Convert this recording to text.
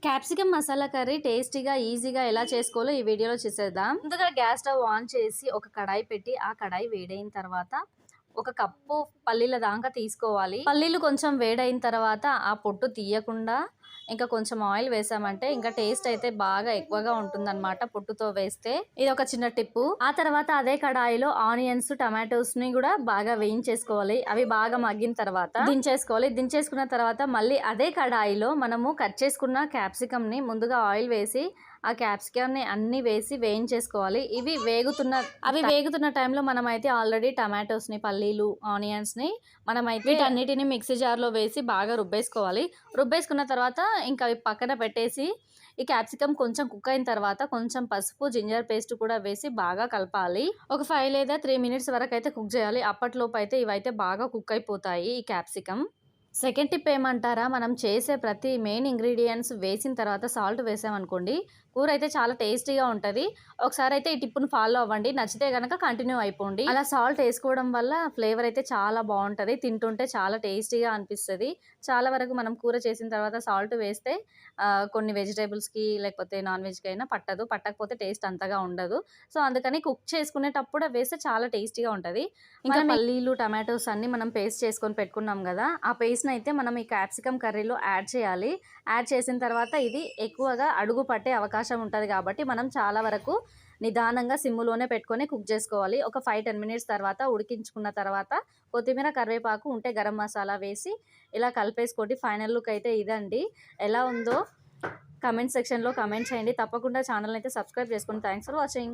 Capsicum masala curry టేస్టీగా ఈజీగా ఎలా చేసుకోవాలో ఈ వీడియోలో చూసేద్దాం. ముందుగా గ్యాస్ స్టవ్ ఆన్ చేసి ఒక కడాయి పెట్టి ఆ కడాయి వేడైన తర్వాత ఒక కప్పు పల్లీల దాకా తీసుకోవాలి. పల్లీలు కొంచెం వేడైన తర్వాత ఆ పొట్టు తీయకుండా ఇంకా కొంచెం ఆయిల్ వేసామంటే ఇంకా టేస్ట్ అయితే బాగా ఎక్కువగా ఉంటుందన్నమాట పొట్టుతో వేస్తే. ఇది ఒక చిన్న టిప్పు. ఆ తర్వాత అదే కడాయిలో ఆనియన్స్, టమాటోస్ ని కూడా బాగా వేయించేసుకోవాలి. అవి బాగా మగ్గిన తర్వాత దించేసుకోవాలి. దించేసుకున్న తర్వాత మళ్ళీ అదే కడాయిలో మనము కట్ చేసుకున్న క్యాప్సికమ్ ని ముందుగా ఆయిల్ వేసి ఆ క్యాప్సికమ్ ని అన్ని వేసి వేయించేసుకోవాలి. అవి వేగుతున్న టైంలో మనమైతే ఆల్రెడీ టమాటోస్ ని, పల్లీలు, ఆనియన్స్ ని మనమైతే వీటన్నిటిని మిక్సీ జార్లో వేసి బాగా రుబ్బేసుకోవాలి. రుబ్బేసుకున్న తర్వాత ఇంకా అవి పక్కన పెట్టేసి ఈ క్యాప్సికమ్ కొంచెం కుక్ అయిన తర్వాత కొంచెం పసుపు, జింజర్ పేస్ట్ కూడా వేసి బాగా కలపాలి. ఒక 5 లేదా 3 మినిట్స్ వరకు అయితే కుక్ చేయాలి. అప్పట్లోపు అయితే ఇవైతే బాగా కుక్ అయిపోతాయి ఈ క్యాప్సికమ్. సెకండ్ టిప్ ఏమంటారా, మనం చేసే ప్రతి మెయిన్ ఇంగ్రీడియంట్స్ వేసిన తర్వాత సాల్ట్ వేసామనుకోండి కూర అయితే చాలా టేస్టీగా ఉంటుంది. ఒకసారి అయితే ఈ టిప్పును ఫాలో అవ్వండి. నచ్చితే కనుక కంటిన్యూ అయిపోండి. అలా సాల్ట్ వేసుకోవడం వల్ల ఫ్లేవర్ అయితే చాలా బాగుంటుంది. తింటుంటే చాలా టేస్టీగా అనిపిస్తుంది. చాలా వరకు మనం కూర చేసిన తర్వాత సాల్ట్ వేస్తే కొన్ని వెజిటేబుల్స్కి లేకపోతే నాన్ వెజ్కి అయినా పట్టకపోతే టేస్ట్ అంతగా ఉండదు. సో అందుకని కుక్ చేసుకునేటప్పుడు వేస్తే చాలా టేస్టీగా ఉంటుంది. ఇంకా పల్లీలు, టమాటోస్ అన్ని మనం పేస్ట్ చేసుకొని పెట్టుకున్నాం కదా, ఆ పేస్ట్ని అయితే మనం ఈ క్యాప్సికమ్ కర్రీలో యాడ్ చేయాలి. యాడ్ చేసిన తర్వాత ఇది ఎక్కువగా అడుగు పట్టే అవకాశం ఉంటుంది కాబట్టి మనం చాలా వరకు నిదానంగా సిమ్ములోనే పెట్టుకొని కుక్ చేసుకోవాలి. ఒక 5-10 మినిట్స్ తర్వాత ఉడికించుకున్న తర్వాత కొత్తిమీర, కరివేపాకు ఉంటే గరం మసాలా వేసి ఇలా కలిపేసుకోండి. ఫైనల్ లుక్ అయితే ఇదండి. ఎలా ఉందో కమెంట్ సెక్షన్లో కమెంట్ చేయండి. తప్పకుండా ఛానల్ అయితే సబ్స్క్రైబ్ చేసుకోండి. Thanks for watching.